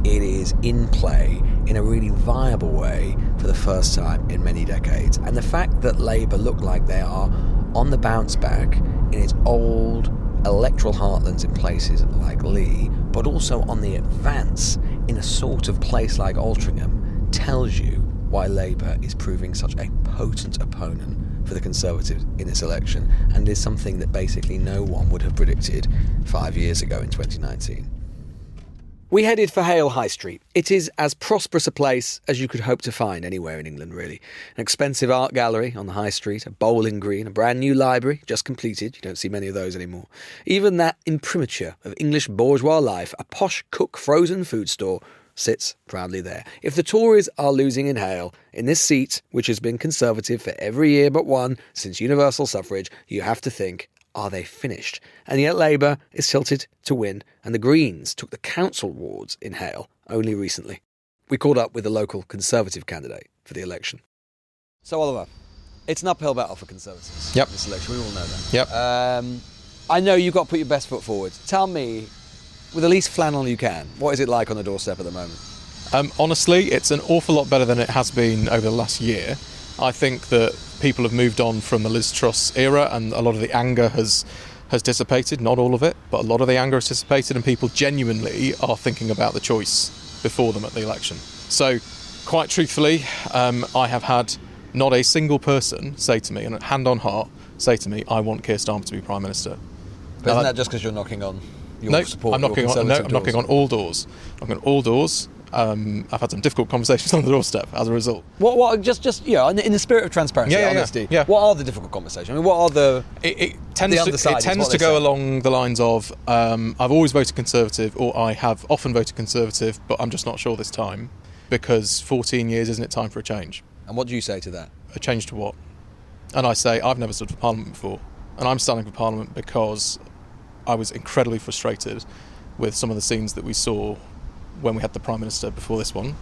Speaker 3: it is in play in a really viable way for the first time in many decades. And the fact that Labour look like they are on the bounce back in its old electoral heartlands in places like Leigh, but also on the advance in a sort of place like Altrincham, tells you why Labour is proving such a potent opponent for the Conservatives in this election, and is something that basically no one would have predicted 5 years ago in 2019. We headed for Hale High Street. It is as prosperous a place as you could hope to find anywhere in England, really. An expensive art gallery on the high street, a bowling green, a brand new library, just completed. You don't see many of those anymore. Even that imprimatur of English bourgeois life, a posh cook frozen food store, sits proudly there. If the Tories are losing in Hale, in this seat, which has been Conservative for every year but one since universal suffrage, you have to think, are they finished? And yet Labour is tilted to win, and the Greens took the council wards in Hale only recently. We caught up with the local Conservative candidate for the election. So Oliver, it's an uphill battle for Conservatives.
Speaker 22: Yep.
Speaker 3: This election, we all know that.
Speaker 22: Yep.
Speaker 3: I know you've got to put your best foot forward. Tell me, with the least flannel you can, what is it like on the doorstep at the moment?
Speaker 22: Honestly, it's an awful lot better than it has been over the last year. I think that people have moved on from the Liz Truss era, and a lot of the anger has dissipated. Not all of it, but a lot of the anger has dissipated, and people genuinely are thinking about the choice before them at the election. So, quite truthfully, I have had not a single person say to me, and hand on heart, say to me, I want Keir Starmer to be Prime Minister.
Speaker 3: But isn't that just because you're knocking on your support?
Speaker 22: I'm knocking on all doors. Knocking on all doors. I've had some difficult conversations on the doorstep as a result.
Speaker 3: What just you know, in the spirit of transparency, honesty.
Speaker 22: Yeah.
Speaker 3: What are the difficult conversations? I mean, what are the?
Speaker 22: It tends to go along the lines of I've always voted Conservative, or I have often voted Conservative, but I'm just not sure this time, because 14 years, isn't it time for a change?
Speaker 3: And what do you say to that?
Speaker 22: A change to what? And I say I've never stood for Parliament before, and I'm standing for Parliament because I was incredibly frustrated with some of the scenes that we saw when we had the Prime Minister before this one,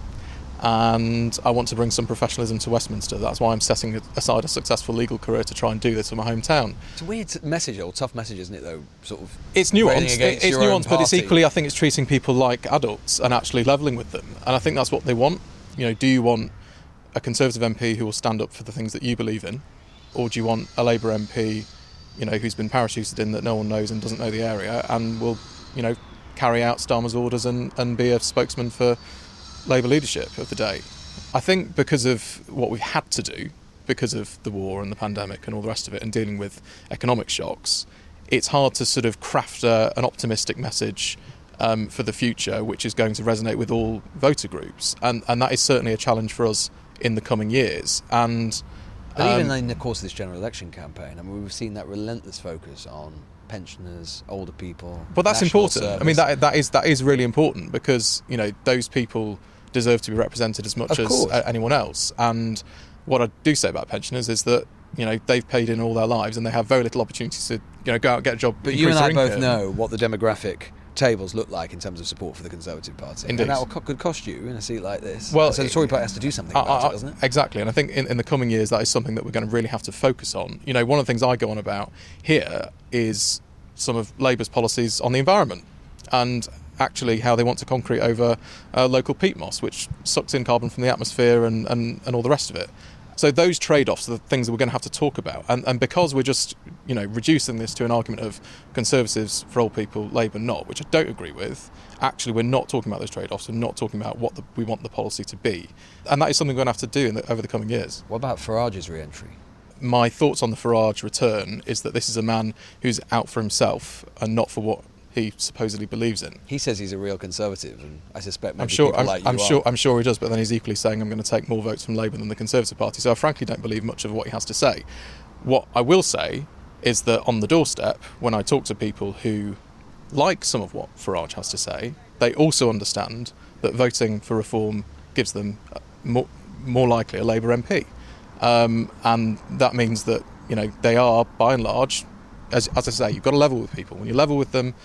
Speaker 22: and I want to bring some professionalism to Westminster. That's why I'm setting aside a successful legal career to try and do this in my hometown.
Speaker 3: It's a weird message, or tough message, isn't it, though? Sort of.
Speaker 22: It's nuanced. It's nuanced, but it's equally, I think, it's treating people like adults and actually levelling with them. And I think that's what they want. You know, do you want a Conservative MP who will stand up for the things that you believe in, or do you want a Labour MP, you know, who's been parachuted in that no one knows and doesn't know the area and will, you know, carry out Starmer's orders and be a spokesman for Labour leadership of the day? I think because of what we've had to do, because of the war and the pandemic and all the rest of it, and dealing with economic shocks, it's hard to sort of craft an optimistic message for the future, which is going to resonate with all voter groups. And that is certainly a challenge for us in the coming years. And
Speaker 3: But even in the course of this general election campaign, I mean, we've seen that relentless focus on pensioners, older people.
Speaker 22: Well, that's
Speaker 3: national
Speaker 22: important.
Speaker 3: service.
Speaker 22: I mean, that is really important, because, you know, those people deserve to be represented as much as anyone else. And what I do say about pensioners is that, you know, they've paid in all their lives and they have very little opportunities to, you know, go out and get a job.
Speaker 3: But you and I both know what the demographic tables look like in terms of support for the Conservative Party.
Speaker 22: Indeed.
Speaker 3: And that could cost you in a seat like this.
Speaker 22: Well,
Speaker 3: so the Tory Party has to do something about it, doesn't it?
Speaker 22: Exactly. And I think in the coming years, that is something that we're going to really have to focus on. You know, one of the things I go on about here is some of Labour's policies on the environment, and actually how they want to concrete over local peat moss, which sucks in carbon from the atmosphere and all the rest of it. So those trade-offs are the things that we're going to have to talk about. And because we're just, you know, reducing this to an argument of Conservatives for old people, Labour not, which I don't agree with, actually we're not talking about those trade-offs. We're not talking about what we want the policy to be. And that is something we're going to have to do over the coming years.
Speaker 3: What about Farage's re-entry?
Speaker 22: My thoughts on the Farage return is that this is a man who's out for himself and not for what he supposedly believes in.
Speaker 3: He says he's a real Conservative, and I suspect maybe
Speaker 22: I'm sure he does, but then he's equally saying I'm going to take more votes from Labour than the Conservative Party. So I frankly don't believe much of what he has to say. What I will say is that on the doorstep, when I talk to people who like some of what Farage has to say, they also understand that voting for reform gives them more likely a Labour MP. And that means that, you know, they are, by and large, as I say, you've got to level with people. When you level with them,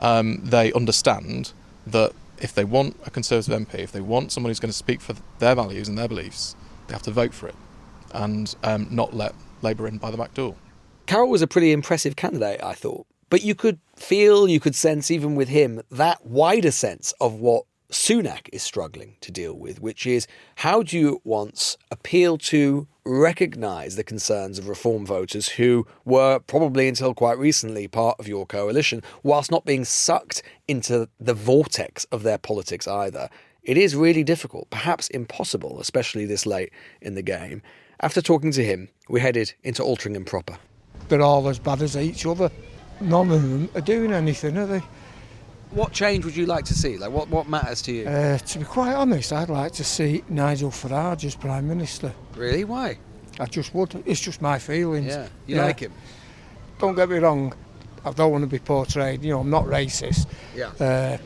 Speaker 22: they understand that if they want a Conservative MP, if they want someone who's going to speak for their values and their beliefs, they have to vote for it and not let Labour in by the back door.
Speaker 3: Carroll was a pretty impressive candidate, I thought. But you could sense, even with him, that wider sense of what Sunak is struggling to deal with, which is how do you at once appeal to, recognise the concerns of reform voters who were probably until quite recently part of your coalition, whilst not being sucked into the vortex of their politics either. It is really difficult, perhaps impossible, especially this late in the game. After talking to him, we headed into Altrincham proper.
Speaker 2: They're all as bad as each other. None of them are doing anything, are they?
Speaker 3: What change would you like to see? Like, what matters to you?
Speaker 2: To be quite honest, I'd like to see Nigel Farage as Prime Minister.
Speaker 3: Really? Why?
Speaker 2: I just would. It's just my feelings.
Speaker 3: Yeah. You like him?
Speaker 2: Don't get me wrong. I don't want to be portrayed, you know, I'm not racist.
Speaker 3: Yeah.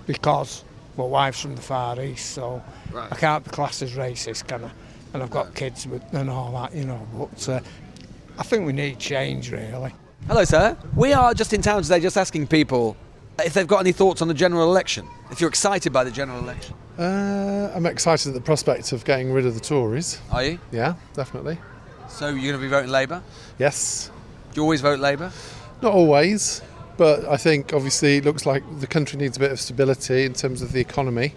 Speaker 2: Because my wife's from the Far East, so
Speaker 3: right.
Speaker 2: I can't be classed as racist, can I? And I've got kids and all that, you know. But I think we need change, really.
Speaker 3: Hello, sir. We are just in town today just asking people if they've got any thoughts on the general election, if you're excited by the general election.
Speaker 6: I'm excited at the prospect of getting rid of the Tories.
Speaker 3: Are you?
Speaker 6: Yeah, definitely.
Speaker 3: So you're going to be voting Labour?
Speaker 6: Yes.
Speaker 3: Do you always vote Labour?
Speaker 6: Not always, but I think obviously it looks like the country needs a bit of stability in terms of the economy,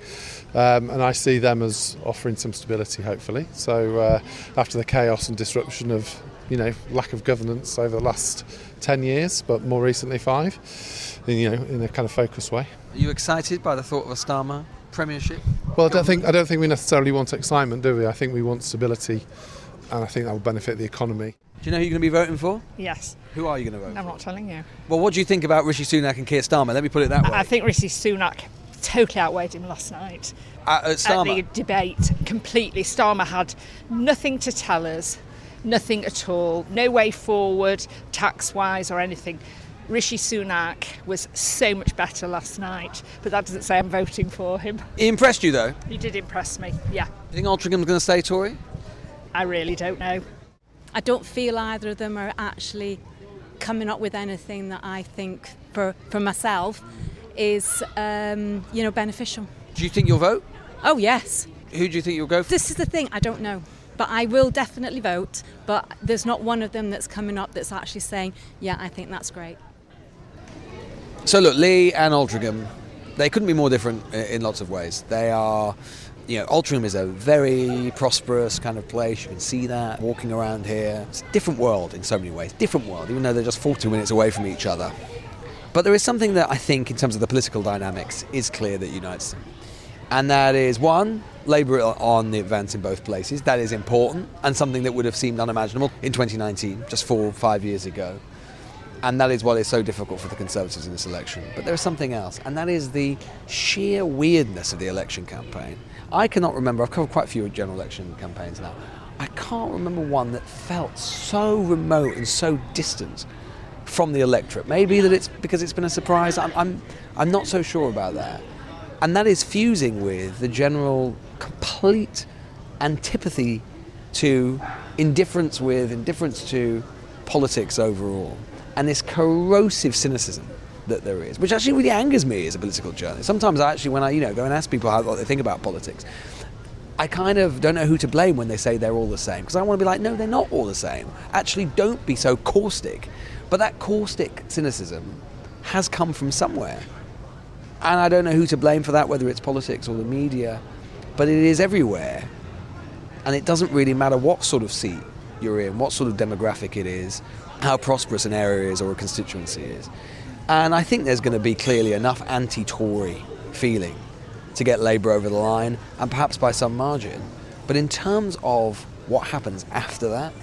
Speaker 6: and I see them as offering some stability, hopefully. So after the chaos and disruption of, you know, lack of governance over the last 10 years, but more recently 5, you know, in a kind of focused way.
Speaker 3: Are you excited by the thought of a Starmer premiership?
Speaker 6: Well, I don't think we necessarily want excitement, do we? I think we want stability, and I think that will benefit the economy.
Speaker 3: Do you know who you're going to be voting for?
Speaker 23: Yes.
Speaker 3: Who are you going to vote for?
Speaker 23: I'm not telling you.
Speaker 3: Well, what do you think about Rishi Sunak and Keir Starmer? Let me put it that way.
Speaker 23: I think Rishi Sunak totally outweighed him last night.
Speaker 3: At Starmer?
Speaker 23: At the debate, completely. Starmer had nothing to tell us. Nothing at all, no way forward, tax-wise or anything. Rishi Sunak was so much better last night, but that doesn't say I'm voting for him.
Speaker 3: He impressed you, though?
Speaker 23: He did impress me, yeah.
Speaker 3: Do you think Altrincham's going to stay Tory?
Speaker 23: I really don't know.
Speaker 24: I don't feel either of them are actually coming up with anything that I think, for myself, is beneficial.
Speaker 3: Do you think you'll vote?
Speaker 24: Oh, yes.
Speaker 3: Who do you think you'll go for?
Speaker 24: This is the thing, I don't know. But I will definitely vote, but there's not one of them that's coming up that's actually saying, yeah, I think that's great.
Speaker 3: So look, Leigh and Altrincham, they couldn't be more different in lots of ways. They are, you know, Altrincham is a very prosperous kind of place. You can see that walking around here. It's a different world in so many ways. Different world, even though they're just 40 minutes away from each other. But there is something that I think, in terms of the political dynamics, is clear that unites them. And that is, one, Labour on the advance in both places. That is important, and something that would have seemed unimaginable in 2019, just 4 or 5 years ago. And that is what is so difficult for the Conservatives in this election. But there is something else, and that is the sheer weirdness of the election campaign. I cannot remember, I've covered quite a few general election campaigns now, I can't remember one that felt so remote and so distant from the electorate. Maybe that it's because it's been a surprise, I'm not so sure about that. And that is fusing with the general complete antipathy to indifference to politics overall, and this corrosive cynicism that there is, which actually really angers me as a political journalist. Sometimes I actually, when I go and ask people what they think about politics, I kind of don't know who to blame when they say they're all the same, because I want to be like, no, they're not all the same. Actually, don't be so caustic. But that caustic cynicism has come from somewhere. And I don't know who to blame for that, whether it's politics or the media, but it is everywhere. And it doesn't really matter what sort of seat you're in, what sort of demographic it is, how prosperous an area is or a constituency is. And I think there's going to be clearly enough anti-Tory feeling to get Labour over the line, and perhaps by some margin. But in terms of what happens after that,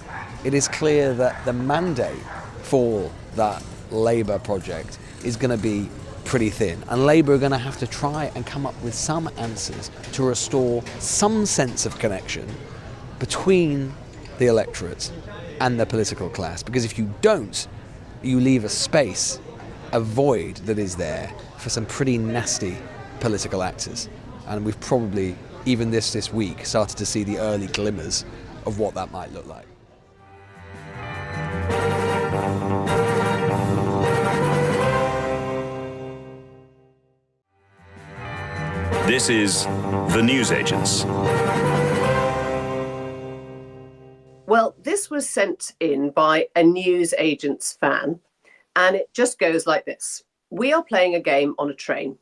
Speaker 3: it is clear that the mandate for that Labour project is going to be pretty thin, and Labour are going to have to try and come up with some answers to restore some sense of connection between the electorate and the political class, because if you don't, you leave a space, a void that is there for some pretty nasty political actors. And we've probably, even this week, started to see the early glimmers of what that might look like.
Speaker 1: This is The Newsagents.
Speaker 4: Well, this was sent in by a Newsagents fan, and it just goes like this. We are playing a game on a train.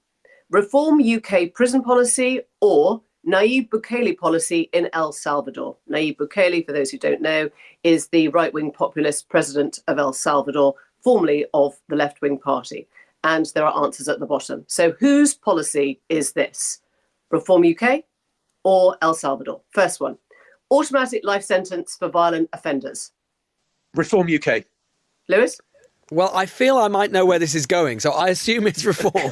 Speaker 4: Reform UK prison policy or Nayib Bukele policy in El Salvador. Nayib Bukele, for those who don't know, is the right-wing populist president of El Salvador, formerly of the left-wing party. And there are answers at the bottom. So whose policy is this? Reform UK or El Salvador? First one. Automatic life sentence for violent offenders.
Speaker 5: Reform UK.
Speaker 4: Lewis?
Speaker 3: Well, I feel I might know where this is going, so I assume it's reform.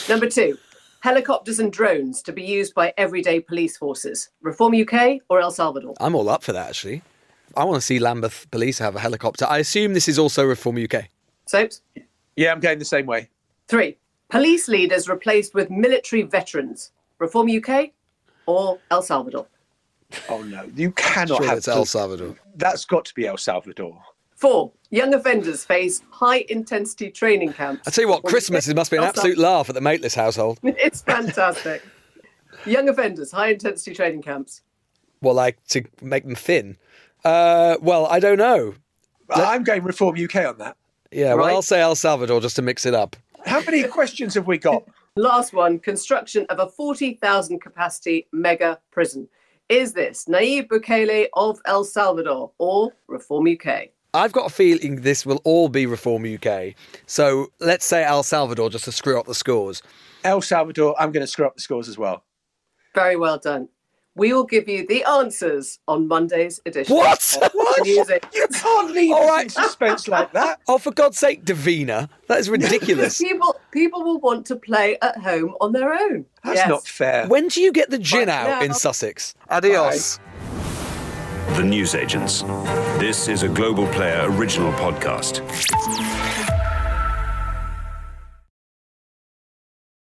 Speaker 4: Number 2, helicopters and drones to be used by everyday police forces. Reform UK or El Salvador?
Speaker 3: I'm all up for that, actually. I want to see Lambeth Police have a helicopter. I assume this is also Reform UK.
Speaker 4: Soaps?
Speaker 5: Yeah, I'm going the same way.
Speaker 4: 3, police leaders replaced with military veterans. Reform UK or El Salvador?
Speaker 5: Oh, no, you cannot
Speaker 3: Sure,
Speaker 5: have...
Speaker 3: it's El Salvador.
Speaker 5: That's got to be El Salvador.
Speaker 4: 4, young offenders face high-intensity training camps.
Speaker 3: I tell you what, Christmas must be an absolute laugh at the Maitlis household.
Speaker 4: It's fantastic. Young offenders, high-intensity training camps.
Speaker 3: Well, like to make them thin? Well, I don't know.
Speaker 5: I'm going Reform UK on that.
Speaker 3: Yeah, well, I'll say El Salvador just to mix it up.
Speaker 5: How many questions have we got?
Speaker 4: Last one, construction of a 40,000 capacity mega prison. Is this Nayib Bukele of El Salvador or Reform UK?
Speaker 3: I've got a feeling this will all be Reform UK. So let's say El Salvador just to screw up the scores.
Speaker 5: El Salvador, I'm going to screw up the scores as well.
Speaker 4: Very well done. We will give you the answers on Monday's edition.
Speaker 3: What?
Speaker 4: What?
Speaker 5: You can't leave us in suspense like that.
Speaker 3: Oh, for God's sake, Davina. That is ridiculous.
Speaker 4: People will want to play at home on their own.
Speaker 5: That's not fair.
Speaker 3: When do you get the gin out
Speaker 4: now.
Speaker 3: in Sussex? Adios.
Speaker 5: Bye.
Speaker 1: The Newsagents. This is a Global Player original podcast.